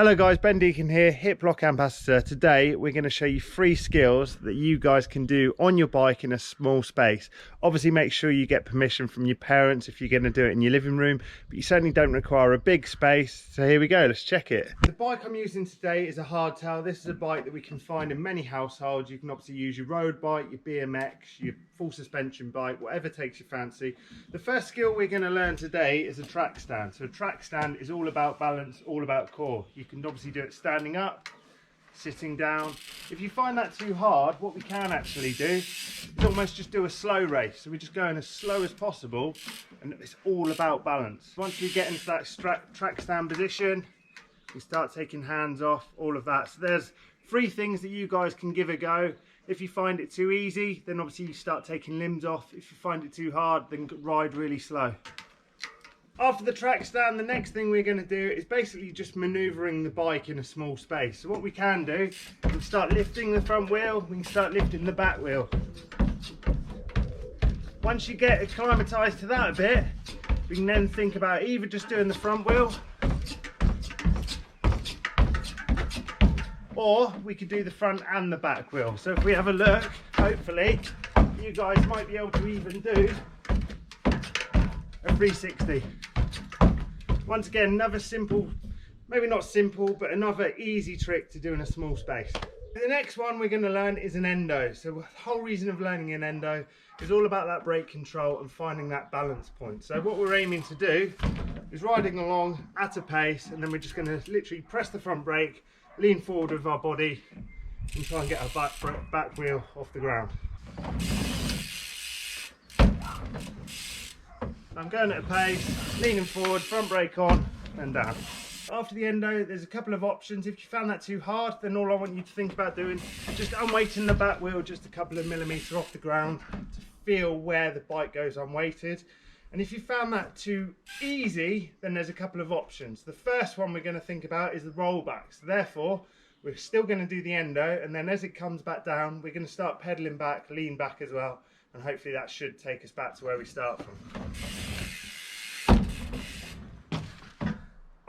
Hello guys, Ben Deakin here, Hiplok ambassador. Today we're going to show you 3 skills that you guys can do on your bike in a small space. Obviously make sure you get permission from your parents if you're going to do it in your living room, but you certainly don't require a big space. So here we go, let's check it. The bike I'm using today is a hardtail. This is a bike that we can find in many households. You can obviously use your road bike, your BMX, your full suspension bike, whatever takes your fancy. The first skill we're going to learn today is a track stand. So a track stand is all about balance, all about core. You can obviously do it standing up, sitting down. If you find that too hard, what we can actually do is almost just do a slow race. So we're just going as slow as possible, and it's all about balance. Once we get into that track stand position, we start taking hands off, all of that. So there's 3 things that you guys can give a go. If you find it too easy, then obviously you start taking limbs off. If you find it too hard, then ride really slow. After the track stand, the next thing we're going to do is basically just manoeuvring the bike in a small space. So what we can do, we can start lifting the front wheel, we can start lifting the back wheel. Once you get acclimatized to that a bit, we can then think about either just doing the front wheel, or we could do the front and the back wheel. So if we have a look, hopefully you guys might be able to even do a 360. Once again, another simple, maybe not simple, but another easy trick to do in a small space. The next one we're going to learn is an endo. So the whole reason of learning an endo is all about that brake control and finding that balance point. So what we're aiming to do is riding along at a pace, and then we're just going to literally press the front brake, lean forward with our body, and try and get our back wheel off the ground. I'm going at a pace, leaning forward, front brake on and down. After the endo, there's a couple of options. If you found that too hard, then all I want you to think about doing is just unweighting the back wheel just a couple of millimetres off the ground to feel where the bike goes unweighted. And if you found that too easy, then there's a couple of options. The first one we're going to think about is the rollback. So therefore, we're still going to do the endo, and then as it comes back down, we're going to start pedaling back, lean back as well. And hopefully that should take us back to where we start from.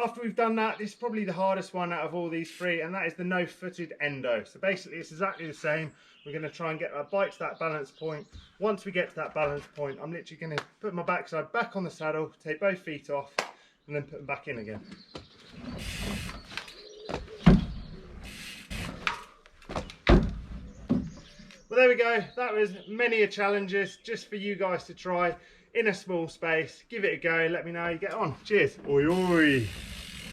After we've done that, this is probably the hardest one out of all these 3, and that is the no-footed endo. So basically it's exactly the same. We're going to try and get our bike to that balance point. Once we get to that balance point, I'm literally going to put my backside back on the saddle, take both feet off, and then put them back in again. Well, there we go. That was many a challenges just for you guys to try in a small space. Give it a go. Let me know how you get on. Cheers. Oi, oi.